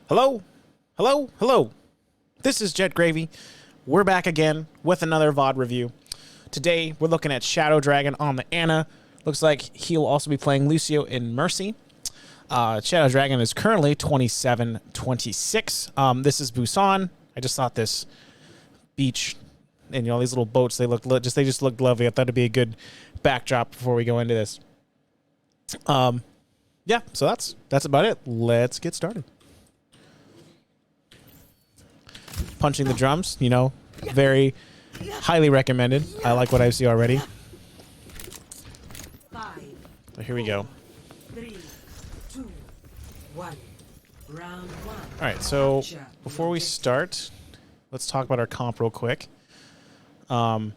Hello? Hello? Hello? This is Jet Gravy. We're back again with another VOD review. Today, we're looking at Shadow Dragon on the Ana. Looks like he'll also be playing Lucio in Mercy. Shadow Dragon is currently 27-26. This is Busan. I just thought this beach and these little boats, they just looked lovely. I thought it'd be a good backdrop before we go into this. Yeah, so that's about it. Let's get started. Punching the drums, very highly recommended. I like what I see already. So here we go. 3, 2, 1. Round 1. All right, so before we start, let's talk about our comp real quick. So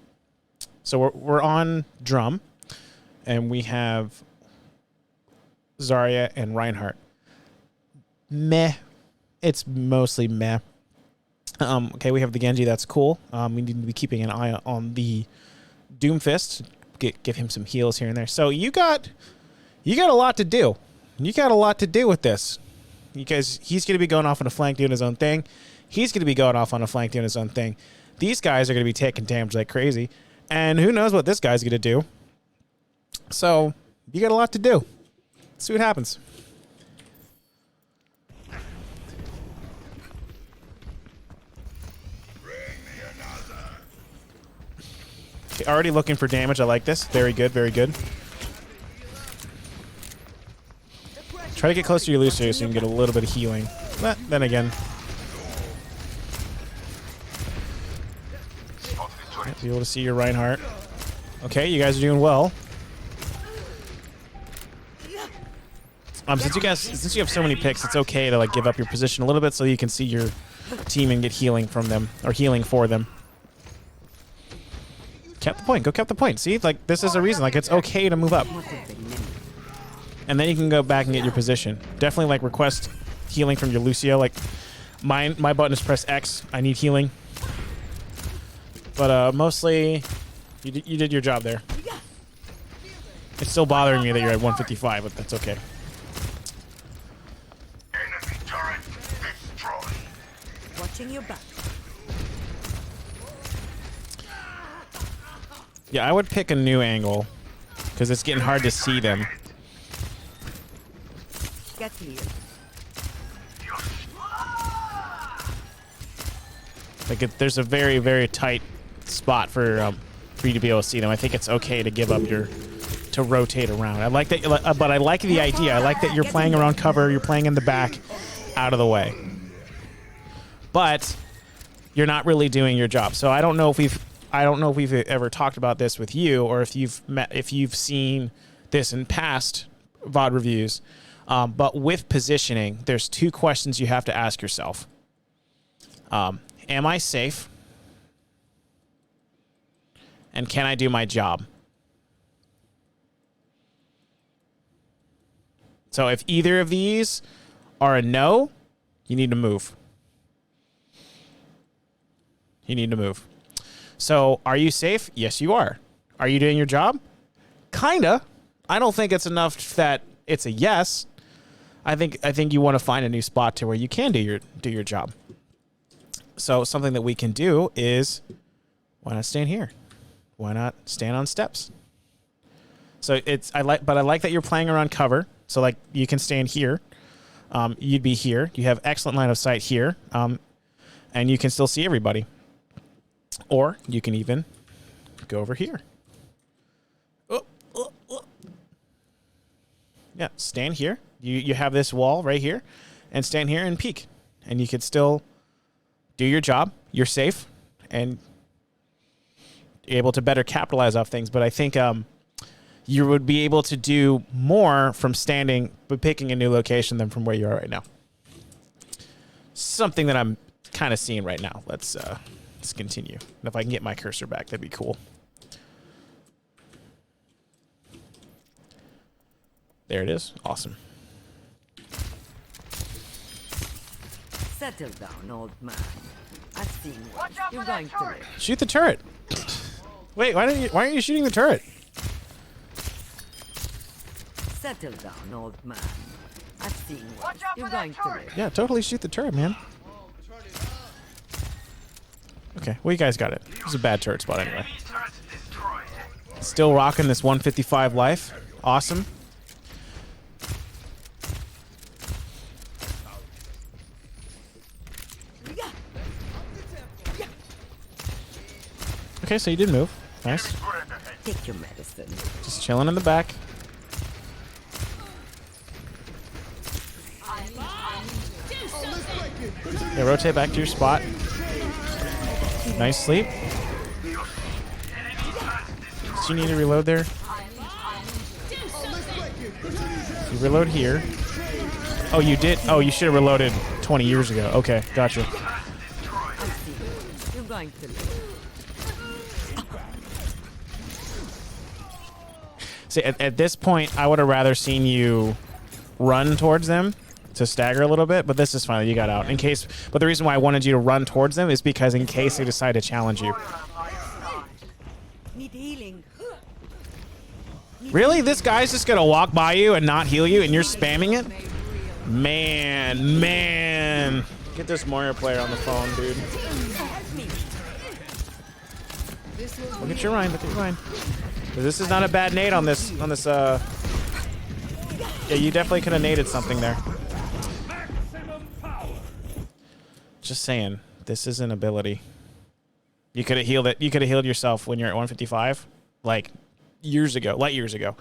we're on drum, and we have Zarya and Reinhardt. Meh. It's mostly meh. Okay, we have the Genji. That's cool. We need to be keeping an eye on the Doomfist. Give him some heals here and there. So you got a lot to do. You got a lot to do with this, because he's going to be going off on a flank doing his own thing. He's going to be going off on a flank doing his own thing. These guys are going to be taking damage like crazy, and who knows what this guy's going to do. So you got a lot to do. Let's see what happens. Okay, already looking for damage. I like this. Very good, very good. Try to get close to your Lucio so you can get a little bit of healing. But then again, be able to see your Reinhardt. Okay, you guys are doing well. Since you have so many picks, it's okay to give up your position a little bit so you can see your team and get healing from them, or healing for them. Cap the point. Go cap the point. See, this is a reason. It's okay to move up. And then you can go back and get your position. Definitely request healing from your Lucio. My button is press X. I need healing. But mostly, you did your job there. It's still bothering me that you're at 155, but that's okay. Enemy turret destroyed. Watching your back. Yeah, I would pick a new angle, because it's getting hard to see them. Get clear. There's a very, very tight spot for you to be able to see them. I think it's okay to give up to rotate around. I like that, but I like the idea. I like that you're playing around cover. You're playing in the back, out of the way. But you're not really doing your job. So I don't know if we've ever talked about this with you, or if you've seen this in past VOD reviews. But with positioning, there's two questions you have to ask yourself. Am I safe? And can I do my job? So if either of these are a no, you need to move. You need to move. So are you safe? Yes, you are. Are you doing your job? Kinda. I don't think it's enough that it's a yes. I think you want to find a new spot to where you can do your job. So something that we can do is, why not stand here? Why not stand on steps? So I like that you're playing around cover. So you can stand here. You'd be here. You have excellent line of sight here. And you can still see everybody. Or you can even go over here. Yeah, stand here. You have this wall right here, and stand here and peek. And you can still do your job. You're safe, and you're able to better capitalize off things. But I think you would be able to do more from standing, but picking a new location than from where you are right now. Something that I'm kind of seeing right now. Let's continue. And if I can get my cursor back, that'd be cool. There it is. Awesome. Settle down, old man. I've seen what you're going to live. Shoot the turret. Wait, why aren't you shooting the turret? Settle down, old man. I've seeing what you're going to live. Yeah, totally shoot the turret, man. Okay, well, you guys got it. It's a bad turret spot anyway. Turret destroyed. Still rocking this 155 life. Awesome. Okay, so you did move. Nice. Take your medicine. Just chilling in the back. Yeah, rotate back to your spot. Nice sleep. Do you need to reload there? You reload here. Oh, you did? Oh, you should have reloaded 20 years ago. Okay, gotcha. I see. You're going to live. See, at this point, I would have rather seen you run towards them to stagger a little bit, but this is fine. You got out. In case, but the reason why I wanted you to run towards them is because in case they decide to challenge you. Need healing. Really? This guy's just gonna walk by you and not heal you, and you're spamming it? Man. Get this Mario player on the phone, dude. Look at your Ryan. Look at your Ryan. This is not a bad nade on this. Yeah, you definitely could have naded something there. Just saying, this is an ability. You could have healed it. You could have healed yourself when you're at 155, like years ago, light years ago.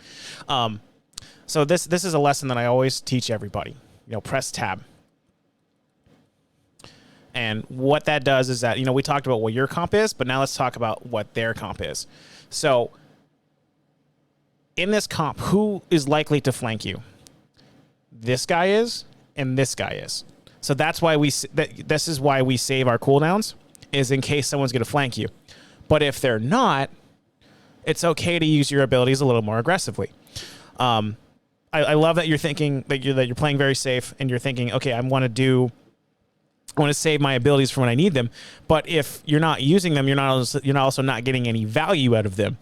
So this is a lesson that I always teach everybody. You know, press tab. And what that does is that, you know, we talked about what your comp is, but now let's talk about what their comp is. So in this comp, who is likely to flank you? This guy is, and this guy is. So that's why this is why we save our cooldowns, is in case someone's going to flank you. But if they're not, it's okay to use your abilities a little more aggressively. I love that you're thinking that you're playing very safe, and you're thinking, okay, I want to save my abilities for when I need them. But if you're not using them, you're also not getting any value out of them.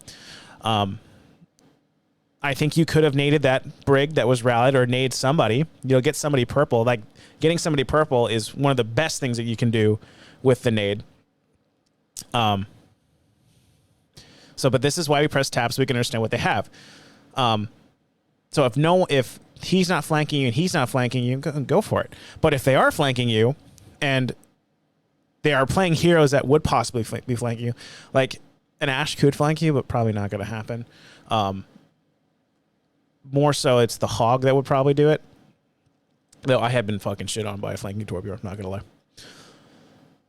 I think you could have naded that Brig that was rallied, or nade somebody. You'll get somebody purple. Like, getting somebody purple is one of the best things that you can do with the nade. But this is why we press tab, so we can understand what they have. So if he's not flanking you and he's not flanking you, go for it. But if they are flanking you, and they are playing heroes that would possibly be flanking you, like an Ashe could flank you, but probably not going to happen. More so, it's the Hog that would probably do it. Though I have been fucking shit on by a flanking Torbjorn, I'm not going to lie.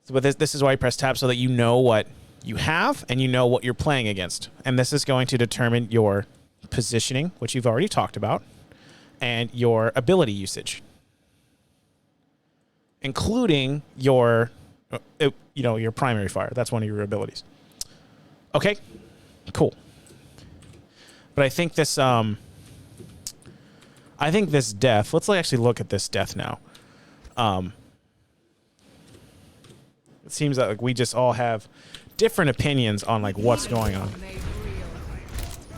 So, but this is why you press tab, so that you know what you have and you know what you're playing against. And this is going to determine your positioning, which you've already talked about, and your ability usage, including your primary fire. That's one of your abilities. Okay, cool. But I think this death. Let's actually look at this death now. It seems like we just all have different opinions on like what's going on.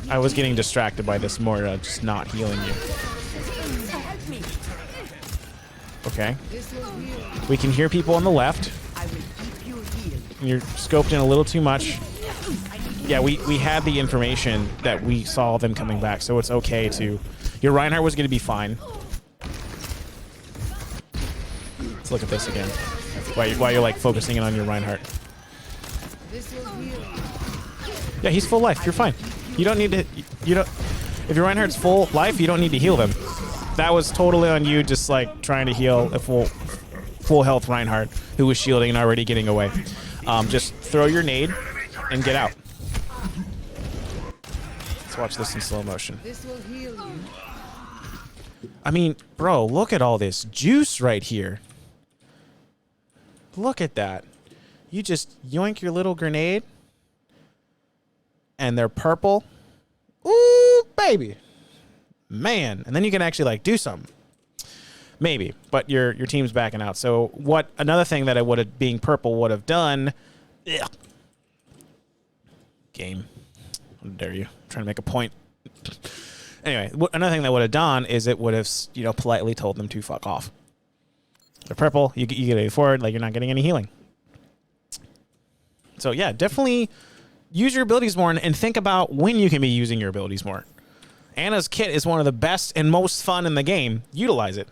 I was getting distracted by this Moira just not healing you. Okay. We can hear people on the left. You're scoped in a little too much. Yeah, we had the information that we saw them coming back, so it's okay to... Your Reinhardt was going to be fine. Let's look at this again. While you're like focusing in on your Reinhardt. Yeah, he's full life. You're fine. You don't need to... If your Reinhardt's full life, you don't need to heal them. That was totally on you, just like trying to heal a full health Reinhardt who was shielding and already getting away. Just throw your nade and get out. Let's watch this in slow motion. This will heal you. I mean, bro, look at all this juice right here. Look at that. You just yoink your little grenade, and they're purple. Ooh, baby. Man. And then you can actually, like, do something. Maybe. But your team's backing out. So another thing that I would have, being purple, would have done... Ugh. Game. How dare you. I'm trying to make a point. Anyway, another thing that would have done is it would have, you know, politely told them to fuck off. They're purple. You get a forward, like you're not getting any healing. So yeah, definitely use your abilities more and think about when you can be using your abilities more. Ana's kit is one of the best and most fun in the game. Utilize it.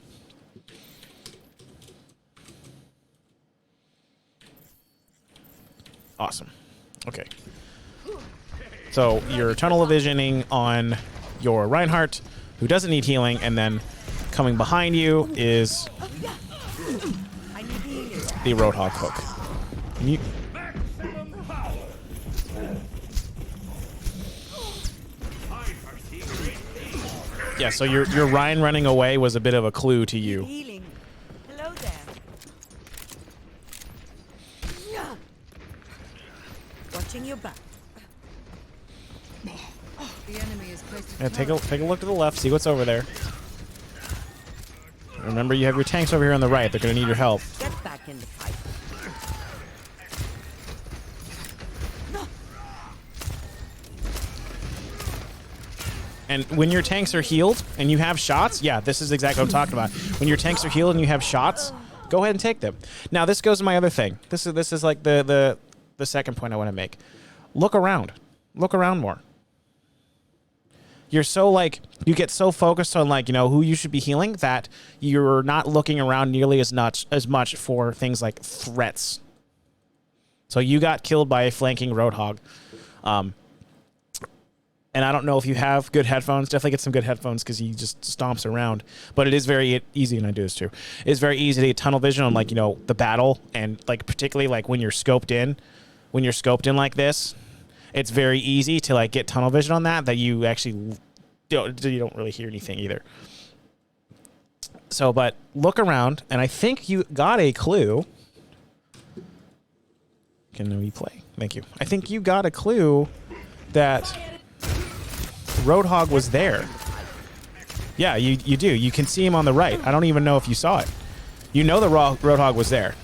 Awesome. Okay. So you're tunnel visioning on your Reinhardt, who doesn't need healing, and then coming behind you is the Roadhog hook. Yeah, so your Ryan running away was a bit of a clue to you. Healing. Hello there. Watching your back. The enemy is close to Yeah, take a look to the left, see what's over there. Remember, you have your tanks over here on the right. They're going to need your help. Get back in the fight. And when your tanks are healed and you have shots, yeah, this is exactly what I'm talking about. When your tanks are healed and you have shots, go ahead and take them. Now, this goes to my other thing. This is like the second point I want to make. Look around. Look around more. You're so like, you get so focused on like, you know, who you should be healing that you're not looking around nearly as much for things like threats. So you got killed by a flanking Roadhog. And I don't know if you have good headphones. Definitely get some good headphones because he just stomps around. But it is very easy, and I do this too. It's very easy to get tunnel vision on like, you know, the battle, and like particularly like when you're scoped in. When you're scoped in like this, it's very easy to like get tunnel vision on that you actually don't really hear anything either. So, but look around, and I think you got a clue. Can we play? Thank you. I think you got a clue that Roadhog was there. Yeah, you do. You can see him on the right. I don't even know if you saw it. You know the Roadhog was there.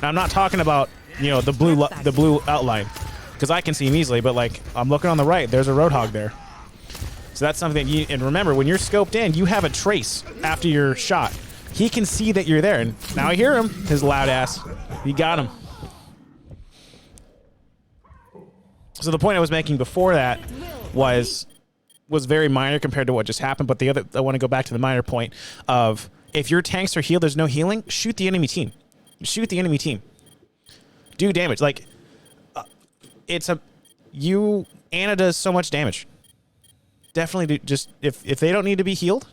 Now, I'm not talking about, you know, the blue outline, because I can see him easily, but like I'm looking on the right, there's a Roadhog there. So that's something that and remember, when you're scoped in, you have a trace after your shot. He can see that you're there, and now I hear him, his loud ass. You got him. So the point I was making before that was very minor compared to what just happened, but I want to go back to the minor point of if your tanks are healed, there's no healing, shoot the enemy team. Shoot the enemy team. Do damage. Like, Ana does so much damage. Definitely do, just, if they don't need to be healed,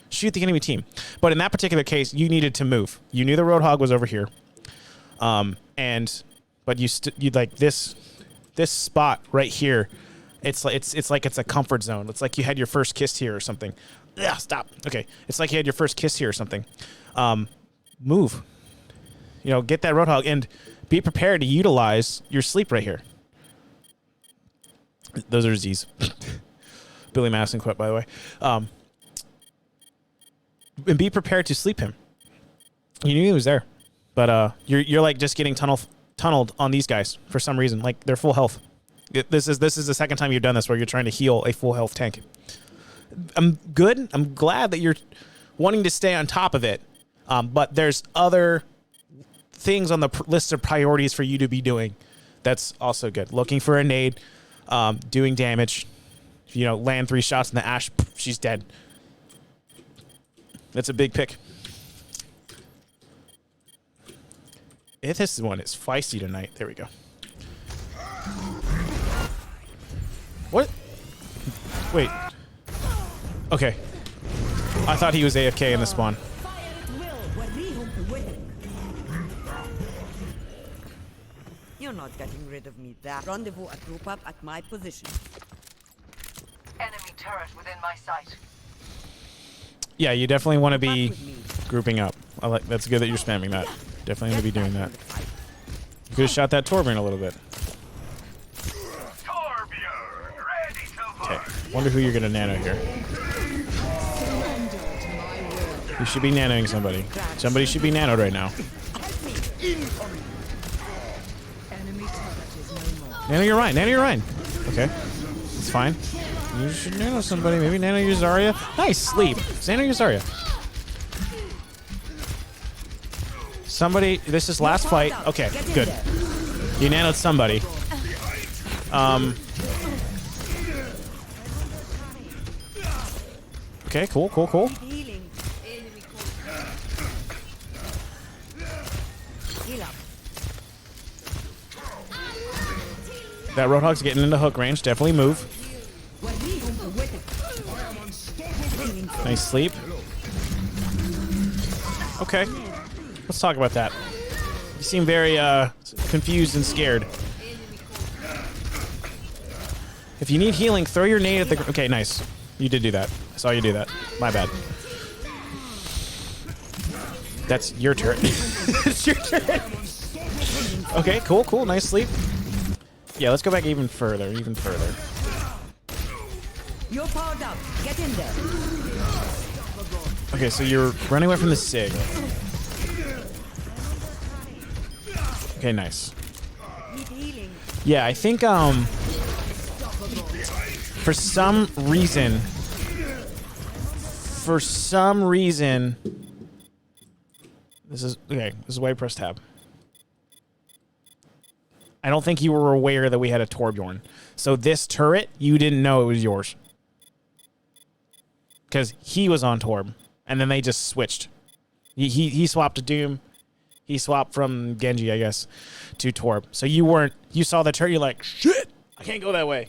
shoot the enemy team. But in that particular case, you needed to move. You knew the Roadhog was over here. But you like this spot right here. It's like it's a comfort zone. It's like you had your first kiss here or something. Yeah, stop. Okay. It's like you had your first kiss here or something. Move. You know, get that Roadhog and be prepared to utilize your sleep right here. Those are Z's. Billy Madison quote, by the way. And be prepared to sleep him. You knew he was there, but you're like just getting tunneled on these guys for some reason. Like they're full health. This is the second time you've done this where you're trying to heal a full health tank. I'm good. I'm glad that you're wanting to stay on top of it. But there's other things on the list of priorities for you to be doing. That's also good. Looking for a nade, doing damage. You know, land 3 shots in the Ash, she's dead. That's a big pick. This one is feisty tonight. There we go. What? Wait. Okay. I thought he was AFK in the spawn. You're not getting rid of me. That rendezvous a group up at my position. Enemy turret within my sight. Yeah, you definitely want to be grouping up. That's good that you're spamming that. Definitely going to be doing that. You could have shot that Torbjorn a little bit. Okay, wonder who you're going to nano here. You should be nanoing somebody. Somebody should be nanoed right now. Nano your Ryan. Nano your Ryan. Okay, it's fine. You should nano somebody. Maybe nano your Zarya. Nice sleep. Nano your Zarya. Somebody. This is last fight. Okay, good. You nanoed somebody. Okay, cool. Healing. Heal up. That Roadhog's getting into hook range. Definitely move. Nice sleep. Okay. Let's talk about that. You seem very confused and scared. If you need healing, throw your nade at the... Okay, nice. You did do that. I saw you do that. My bad. That's your turn. It's your turn. Okay, cool. Nice sleep. Yeah, let's go back even further. You're powered up. Get in there. Okay, so you're running away from the Sig. Okay, nice. Need healing. Yeah, I think for some reason this is why I press tab. I don't think you were aware that we had a Torbjorn. So this turret, you didn't know it was yours. Because he was on Torb. And then they just switched. He swapped to Doom. He swapped from Genji, I guess, to Torb. So you saw the turret, you're like, shit, I can't go that way.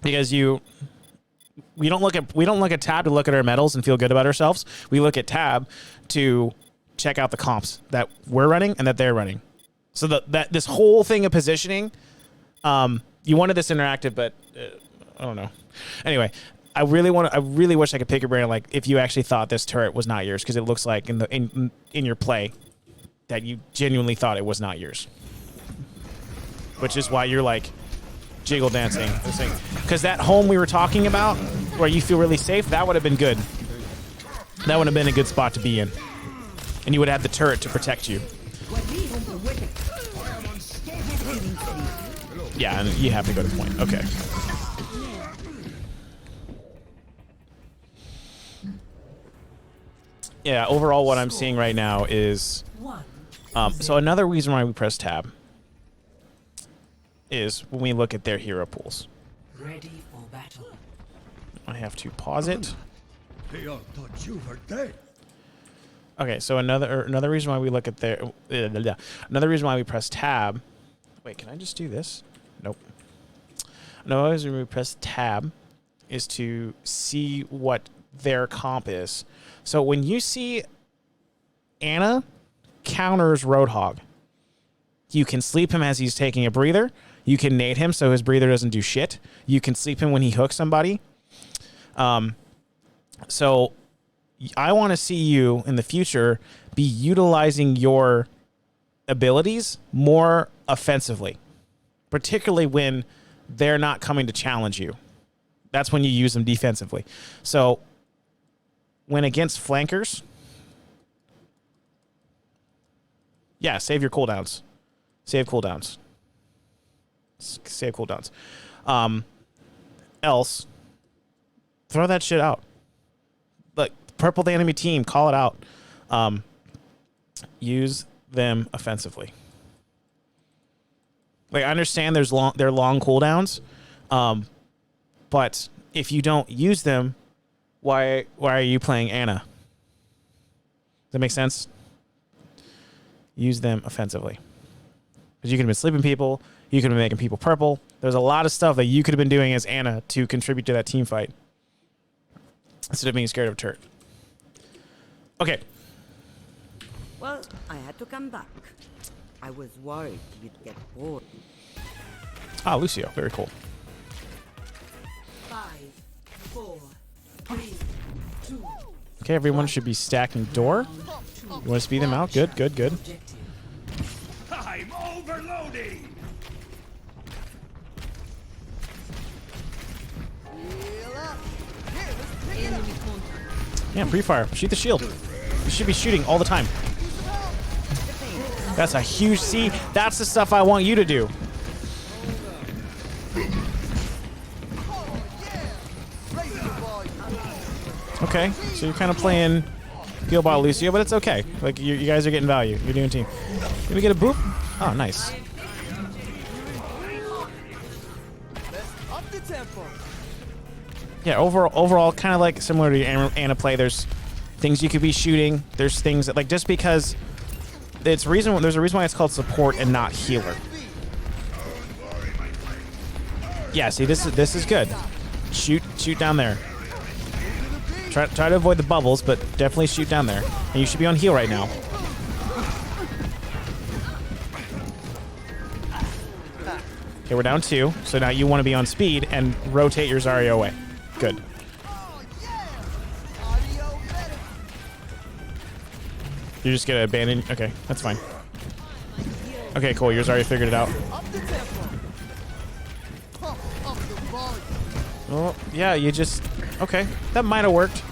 Because we don't look at tab to look at our medals and feel good about ourselves. We look at tab to check out the comps that we're running and that they're running. So that this whole thing of positioning, you wanted this interactive, but I don't know. Anyway, I really wish I could pick your brain, like, if you actually thought this turret was not yours, because it looks like in your play that you genuinely thought it was not yours, which is why you're like jiggle dancing, because that home we were talking about, where you feel really safe, that would have been good. That would have been a good spot to be in, and you would have the turret to protect you. Yeah, and you have to go to point. Okay. Yeah, overall what I'm seeing right now is... so another reason why we press tab is when we look at their hero pools. Ready for battle. I have to pause it. They all thought you were dead. Okay, so another reason why we look at their... another reason why we press tab... Wait, can I just do this? Nope. Another reason we press tab is to see what their comp is. So when you see Ana counters Roadhog, you can sleep him as he's taking a breather. You can nade him so his breather doesn't do shit. You can sleep him when he hooks somebody. So I want to see you in the future be utilizing your abilities more offensively, particularly when they're not coming to challenge you. That's when you use them defensively. So when against flankers, yeah, save your cooldowns. Save cooldowns. Else, throw that shit out. Like, purple the enemy team, call it out. Use them offensively. Like, I understand they're long cooldowns, but if you don't use them, why are you playing Ana? Does that make sense? Use them offensively. Because you could have been sleeping people, you could have been making people purple. There's a lot of stuff that you could have been doing as Ana to contribute to that team fight, instead of being scared of a turret. Okay. Well, I had to come back. I was worried you'd get bored. Ah, Lucio. Very cool. 5, 4, 3, 2. Okay, everyone should be stacking door. You want to speed them out? Good. I'm overloading. Yeah, pre-fire. Shoot the shield. You should be shooting all the time. That's a huge... See, that's the stuff I want you to do. Okay, so you're kind of playing heal bot Lucio, but it's okay. Like, you guys are getting value. You're doing team. Did we get a boop? Oh, nice. Yeah, overall, kind of like similar to Ana play. There's things you could be shooting. There's things that, like, just because there's a reason why it's called support and not healer. Yeah, see, this is good. Shoot down there. Try to avoid the bubbles, but definitely shoot down there. And you should be on heal right now. Okay, we're down 2. So now you want to be on speed and rotate your Zarya away. Good. You're just gonna abandon. Okay, that's fine. Okay, cool. Your Zarya figured it out. Oh, yeah, you just... Okay, that might have worked.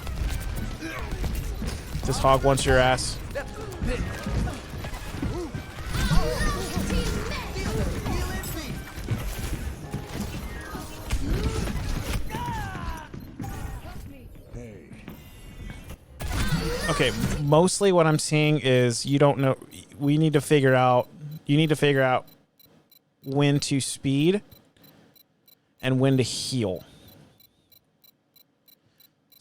This hog wants your ass. Okay, mostly what I'm seeing is you don't know... We need to figure out... You need to figure out when to speed and when to heal.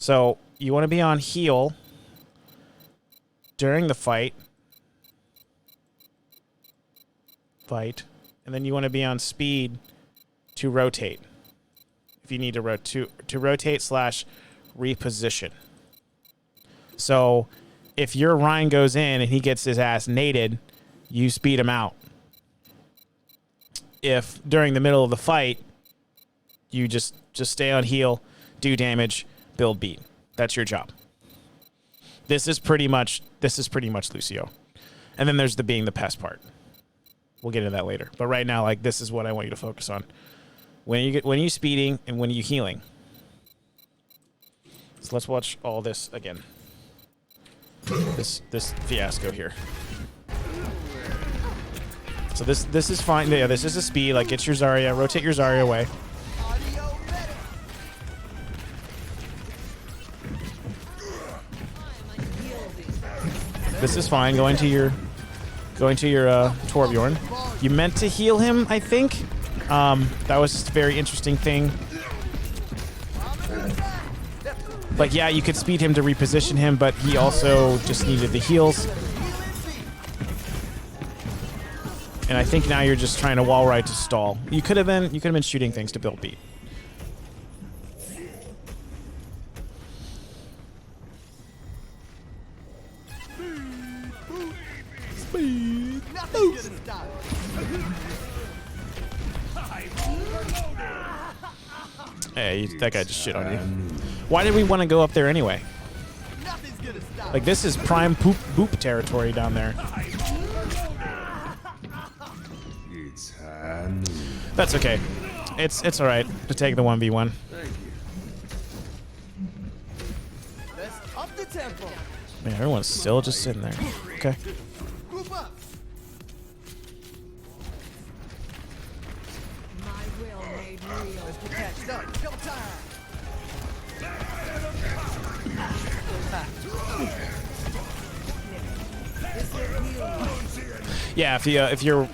So you want to be on heal during the fight, and then you want to be on speed to rotate. If you need to rotate / reposition. So if your Rhine goes in and he gets his ass naded, you speed him out. If during the middle of the fight, you just stay on heal, do damage, build beat. That's your job. This is pretty much Lucio. And then there's the being the pest part. We'll get into that later. But right now, like, this is what I want you to focus on. When you speeding and when you healing. So let's watch all this again. This fiasco here. So this is fine. Yeah, this is a speed. Like, get your Zarya, rotate your Zarya away. This is fine. Going to your Torbjorn. You meant to heal him, I think. That was just a very interesting thing. Like, yeah, you could speed him to reposition him, but he also just needed the heals. And I think now you're just trying to wall ride to stall. You could have been shooting things to build beat. Hey, that guy just shit on you. Why did we want to go up there anyway? Like, this is prime boop territory down there. That's okay. It's all right to take the 1v1. Man, everyone's still just sitting there. Okay. Yeah, if your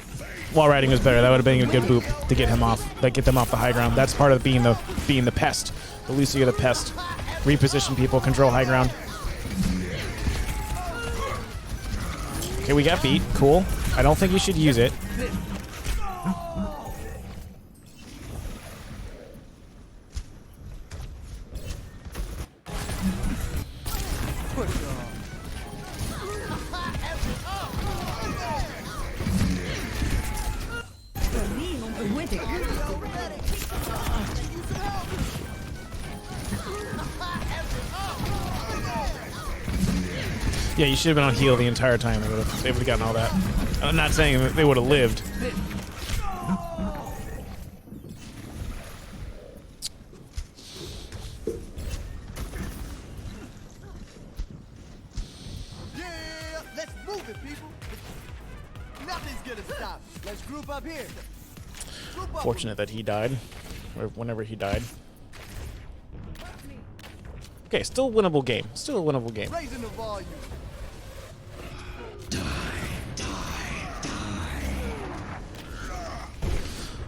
wall riding was better, that would have been a good boop to get him off, like get them off the high ground. That's part of being the pest, the Lucio the pest. Reposition people, control high ground. Okay, we got beat. Cool. I don't think you should use it. Yeah, you should have been on heal the entire time. They would have gotten all that. I'm not saying that they would have lived. Yeah, let's move it, people. Nothing's gonna stop. Let's group up here. Fortunate that he died, or whenever he died. Okay, still a winnable game. Still a winnable game. Raising the volume.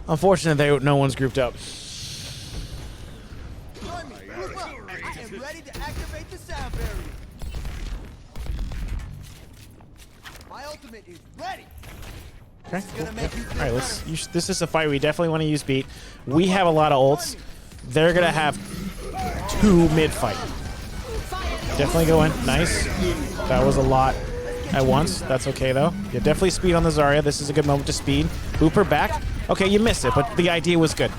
Unfortunate no one's grouped up. Join me. Group up. I am ready to activate the sound barrier. My ultimate is ready. Okay. Cool. Gonna make you All right, this is a fight we definitely want to use beat. We have a lot of ults. They're gonna have 2 mid fight. Definitely go in. Nice. That was a lot at once. That's okay though. Yeah, definitely speed on the Zarya. This is a good moment to speed. Boop her back. Okay, you missed it, but the idea was good.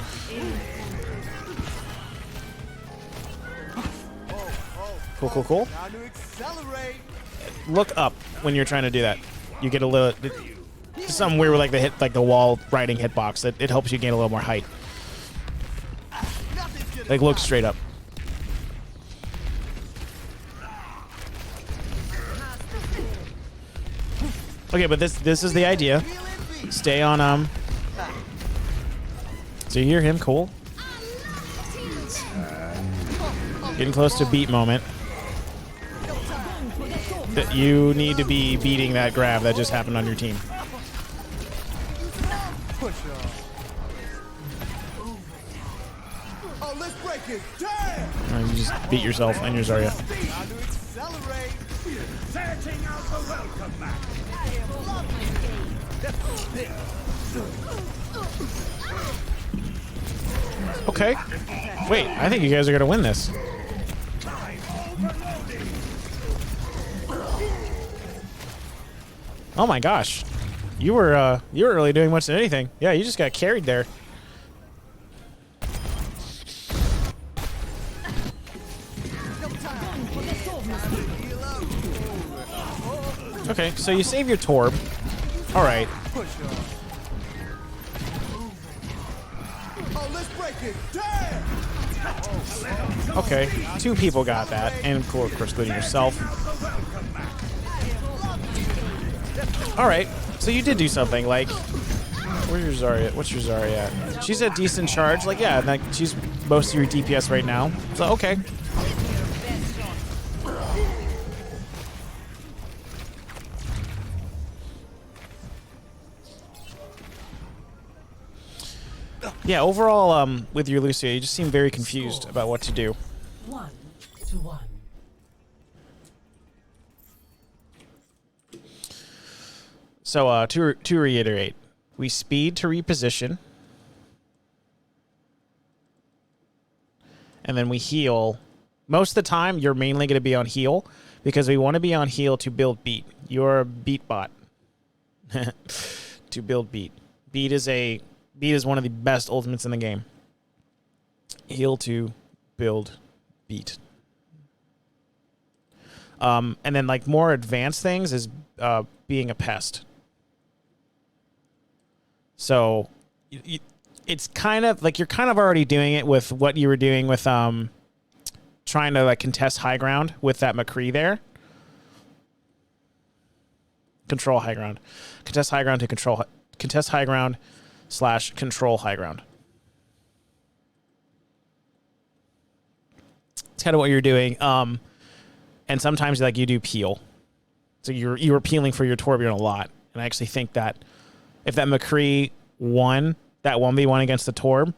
Cool, cool, cool. Time to accelerate. Look up when you're trying to do that. You get a little something weird with like the wall riding hitbox. It helps you gain a little more height. Nothing's gonna Like look stop straight up. Okay, but this is the idea. me. Feeling beat. Stay on So you hear him, cool. Getting close to beat moment. That you need to be beating that grab that just happened on your team. Push on. Oh, let's break it. Damn. You just beat yourself and your Zarya. Time to accelerate. Searching out the welcome mat. Okay. Wait, I think you guys are gonna win this. Oh my gosh. You weren't really doing much of anything. Yeah, you just got carried there. Okay, so you save your Torb. All right. Push on. Oh, let's break it. Damn. Okay, 2 people got that, and of course, including yourself. All right, so you did do something. Like, where's your Zarya? What's your Zarya at? She's a decent charge. Like, yeah, like she's most of your DPS right now. So okay. Yeah, overall, with your Lucio, you just seem very confused about what to do. 1-1. So, to reiterate, we speed to reposition, and then we heal. Most of the time, you're mainly going to be on heal, because we want to be on heal to build beat. You're a beat bot. To build beat. Beat is one of the best ultimates in the game. Heal to build beat. And then like more advanced things is being a pest. So it's kind of like you're kind of already doing it with what you were doing with trying to like contest high ground with that McCree there. Control high ground. Contest high ground to control. Contest high ground / control high ground. It's kind of what you're doing. And sometimes like you do peel. So you were peeling for your Torbjorn a lot. And I actually think that if that McCree won that 1v1 against the Torb,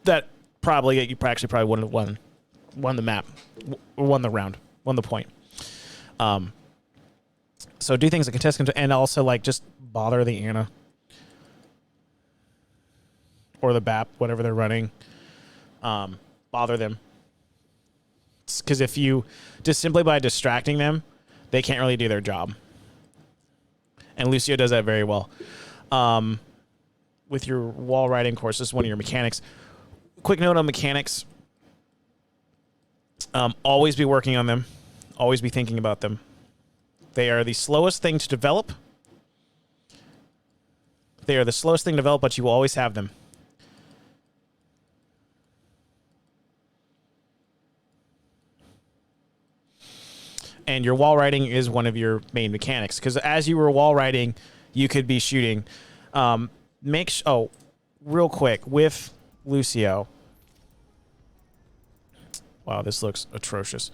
that probably you actually probably wouldn't have won the map, won the round, won the point. So do things like contest and also like just bother the Ana or the BAP, whatever they're running. Bother them. Because if you just simply by distracting them, they can't really do their job. And Lucio does that very well. With your wall riding course, this is one of your mechanics. Quick note on mechanics. Always be working on them. Always be thinking about them. They are the slowest thing to develop. They are the slowest thing to develop, but you will always have them. And your wall riding is one of your main mechanics. Because as you were wall riding, you could be shooting. Real quick, with Lucio, Wow, this looks atrocious.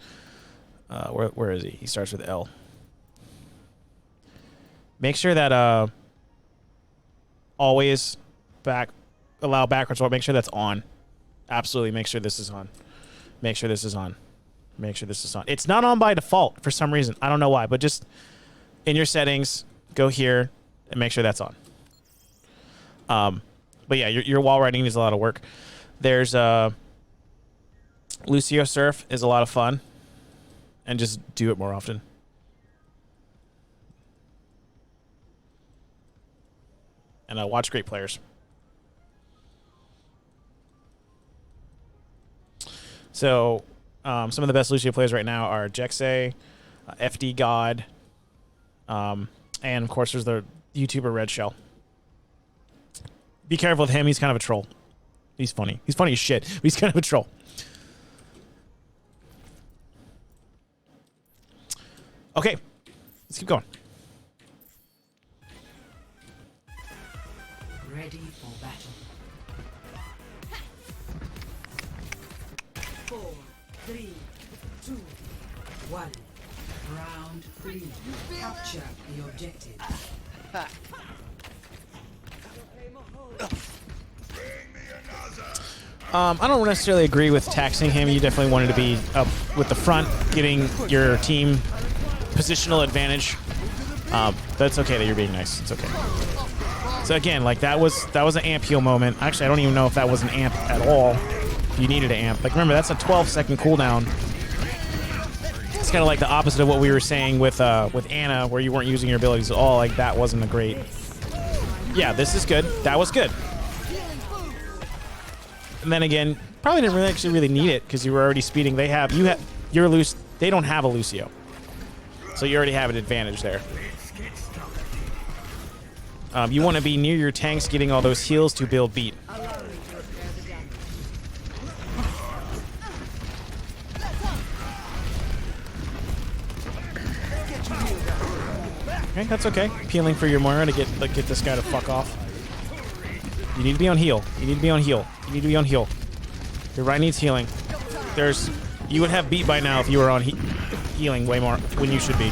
Where is he? He starts with L. Make sure that always allow backwards roll. Make sure that's on. Absolutely, make sure this is on. Make sure this is on. Make sure this is on. It's not on by default for some reason. I don't know why, but just in your settings, go here and make sure that's on. But yeah, your wall riding needs a lot of work. There's Lucio Surf is a lot of fun, and just do it more often. And watch great players. So some of the best Lucio players right now are Jexay, FD God, and of course there's the YouTuber Red Shell. Be careful with him. He's kind of a troll. He's funny. He's funny as shit, but he's kind of a troll. Okay, let's keep going. Ready for battle. 4, 3, 2, 1. Round 3. Capture the objective. I don't necessarily agree with taxing him. You definitely wanted to be up with the front, getting your team positional advantage. That's okay that you're being nice. It's okay. So again, like that was an amp heal moment. Actually, I don't even know if that was an amp at all. You needed an amp. Like remember, that's a 12-second cooldown. It's kind of like the opposite of what we were saying with Anna, where you weren't using your abilities at all. Like that wasn't a great. Yeah, this is good. That was good. And then again, probably didn't really need it because you were already speeding. They don't have a Lucio, so you already have an advantage there. You want to be near your tanks, getting all those heals to build beat. Okay, that's okay. Peeling for your Moira to get this guy to fuck off. You need to be on heal. You need to be on heal. You need to be on heal. Your right needs healing. You would have beat by now if you were on healing way more when you should be.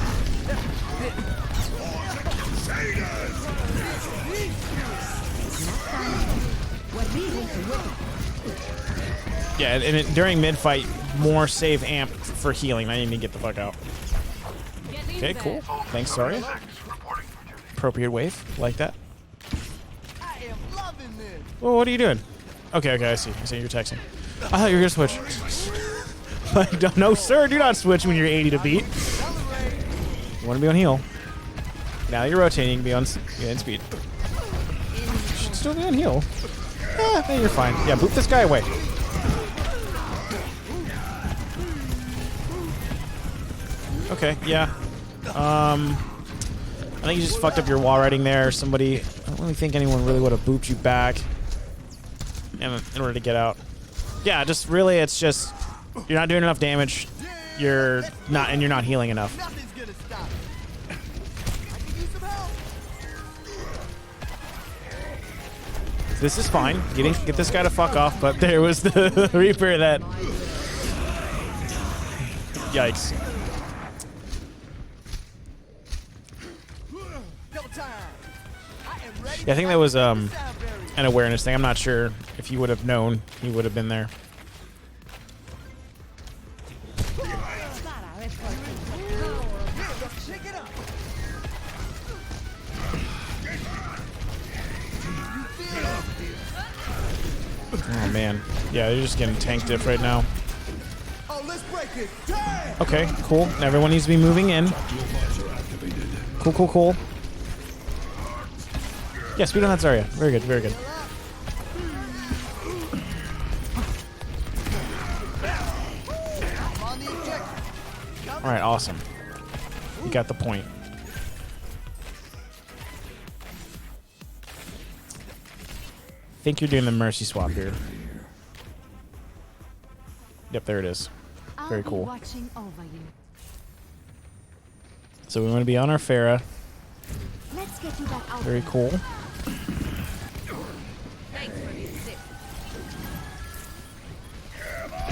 Yeah, and during mid-fight, more save amp for healing. I need to get the fuck out. Okay, cool. Thanks, sorry. Appropriate wave. Like that. Well, what are you doing? Okay, I see. I see you're texting. I thought you were gonna switch. Like, no, sir, do not switch when you're 80 to beat. You want to be on heal. Now you're rotating, you can be on speed. You should still be on heal. Yeah, you're fine. Yeah, boop this guy away. Okay, yeah. I think you just fucked up your wall riding there. Somebody, I don't really think anyone really would have booped you back in order to get out. Yeah, just really, it's just you're not doing enough damage. You're not healing enough. Nothing's gonna stop me. I can use some help. This is fine. Get this guy to fuck off, but there was the Reaper that. Yikes. Yeah, I think that was an awareness thing. I'm not sure if he would have known he would have been there. Oh man, yeah, they're just getting tank diff right now. Oh, let's break it. Okay, cool. Everyone needs to be moving in. Cool. Yeah, speed on that Zarya. Very good, very good. Alright, awesome. You got the point. I think you're doing the Mercy swap here. Yep, there it is. Very cool. Watching over you. So we want to be on our Pharah. Let's get you back out. Very cool.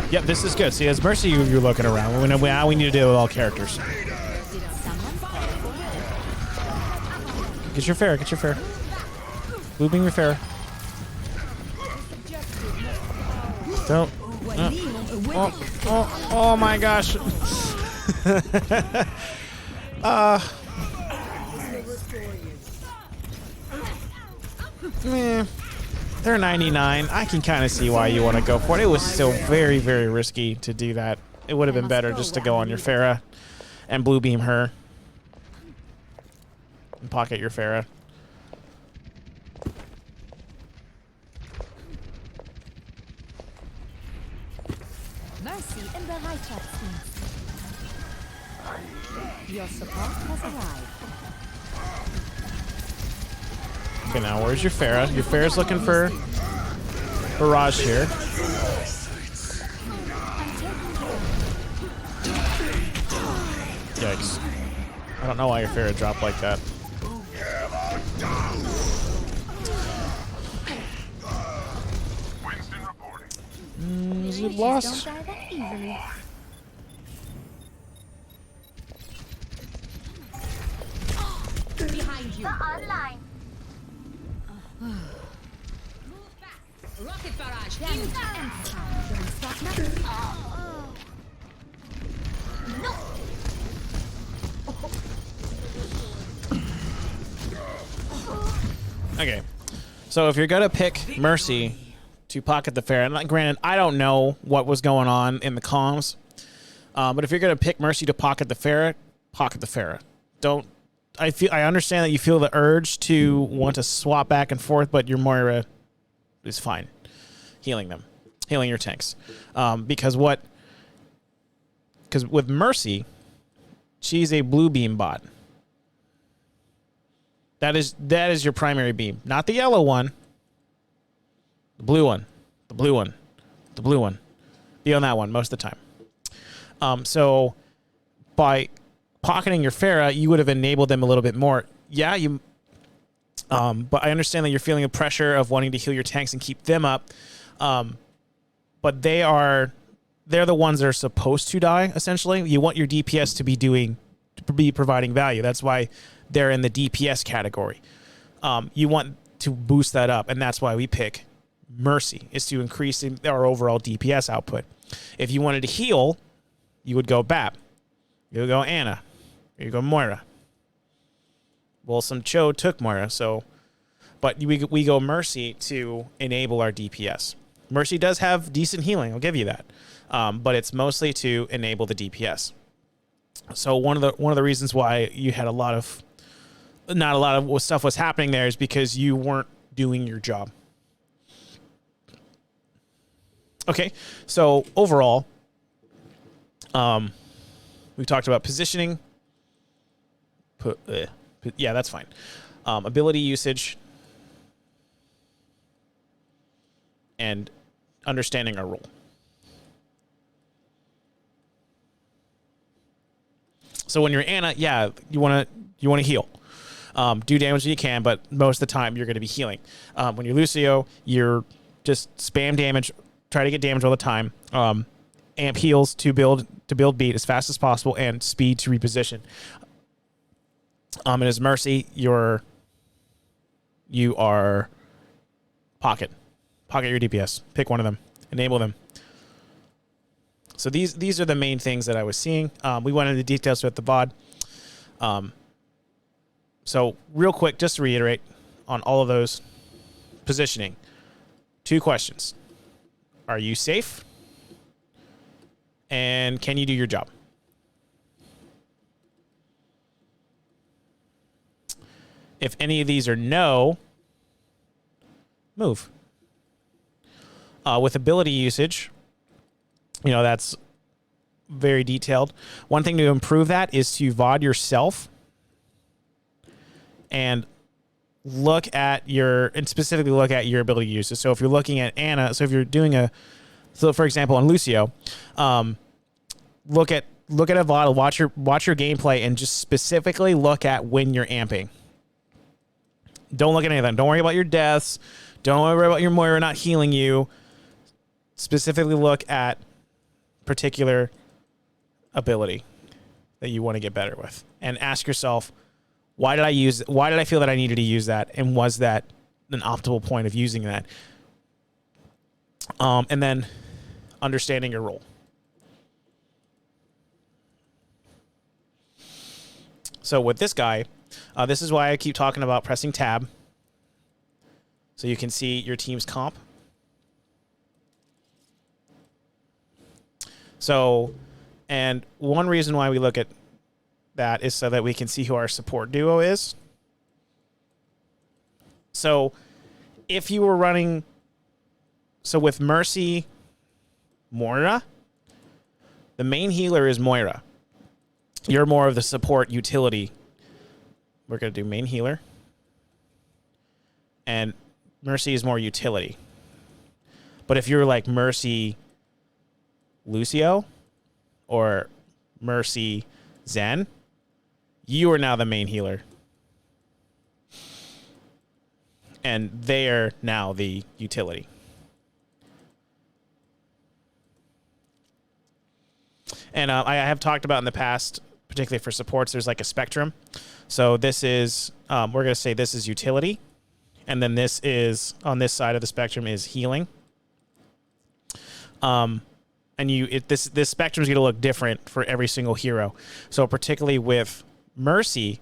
Yep, this is good. See, as Mercy, you're looking around. We need to deal with all characters. Get your Pharah, get your Pharah. Looping your Pharah. Don't. Oh my gosh. They're 99. I can kind of see why you want to go for it. It was still very, very risky to do that. It would have been better just to go on your Pharah and blue beam her. And pocket your Pharah. Mercy in the Reitschaftsdienst. Your support has arrived. Okay, now where's your Pharah? Your Pharah's looking for barrage here. Yikes. I don't know why your Pharah dropped like that. Is it lost? Don't die that easily. Behind you. Online. Rocket barrage. Damage and sound. Don't stop now. Okay. So if you're going to pick Mercy to pocket the Pharah, and like, granted, I don't know what was going on in the comms, but if you're going to pick Mercy to pocket the Pharah, pocket the Pharah. Don't. I understand that you feel the urge to want to swap back and forth, but your Moira is fine healing them, healing your tanks, because with Mercy, she's a blue beam bot. That is your primary beam, not the yellow one. The blue one, the blue one, the blue one. Be on that one most of the time. So by pocketing your Pharah, you would have enabled them a little bit more. Yeah, you. But I understand that you're feeling the pressure of wanting to heal your tanks and keep them up. But they're the ones that are supposed to die. Essentially, you want your DPS to be providing value. That's why they're in the DPS category. You want to boost that up, and that's why we pick Mercy, is to increase our overall DPS output. If you wanted to heal, you would go BAP. You would go Anna. You go Moira. Well, some Cho took Moira, but we go Mercy to enable our DPS. Mercy does have decent healing, I'll give you that, but it's mostly to enable the DPS. So one of the reasons why you had not a lot of stuff was happening there is because you weren't doing your job. Okay, so overall, we talked about positioning. Yeah, that's fine. Ability usage and understanding our role. So when you're Anna, yeah, you want to heal. Do damage when you can, but most of the time you're going to be healing. When you're Lucio, you're just spam damage, try to get damage all the time. Amp heals to build beat as fast as possible, and speed to reposition. And as Mercy, you are pocket your DPS. Pick one of them, enable them. So these are the main things that I was seeing. We went into details with the VOD. So real quick, just to reiterate on all of those positioning, 2 questions: are you safe? And can you do your job? If any of these are no, move. With ability usage, that's very detailed. One thing to improve that is to VOD yourself and specifically look at your ability uses. So if you're looking at Anna, so for example, on Lucio, look at a VOD, watch your gameplay, and just specifically look at when you're amping. Don't look at anything. Don't worry about your deaths. Don't worry about your Moira not healing you. Specifically look at particular ability that you want to get better with, and ask yourself, why did I feel that I needed to use that, and was that an optimal point of using that? And then understanding your role. So with this guy, this is why I keep talking about pressing tab, so you can see your team's comp. So, and one reason why we look at that is so that we can see who our support duo is. So if you were running, so with Mercy, Moira, the main healer is Moira. You're more of the support utility. We're going to do main healer. And Mercy is more utility. But if you're like Mercy Lucio or Mercy Zen, you are now the main healer. And they are now the utility. And I have talked about in the past, particularly for supports, there's like a spectrum. So this is, we're going to say this is utility. And then this is, on this side of the spectrum, is healing. And this spectrum is going to look different for every single hero. So particularly with Mercy,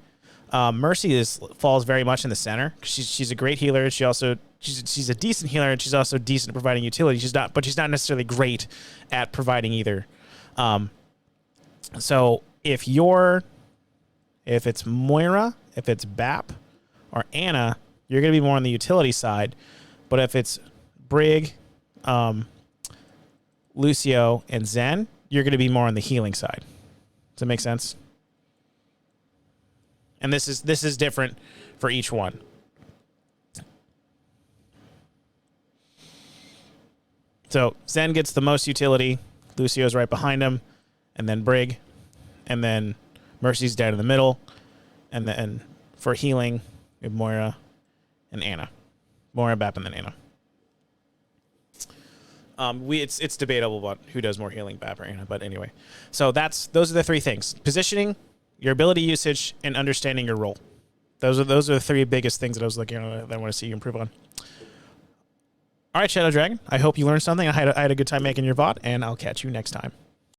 Mercy falls very much in the center. She's a great healer. She's a decent healer, and she's also decent at providing utility. She's not necessarily great at providing either. So if it's Moira, if it's Bap, or Anna, you're going to be more on the utility side. But if it's Brig, Lucio, and Zen, you're going to be more on the healing side. Does that make sense? And this is different for each one. So Zen gets the most utility. Lucio's right behind him, and then Brig, and then Mercy's down in the middle, and then for healing, we have Moira and Anna. Moira, Bap, and then Anna. It's debatable about who does more healing, Bap or Anna, but anyway. So those are the three things: positioning, your ability usage, and understanding your role. Those are the three biggest things that I was looking at that I want to see you improve on. All right, Shadow Dragon. I hope you learned something. I had a good time making your VOD, and I'll catch you next time.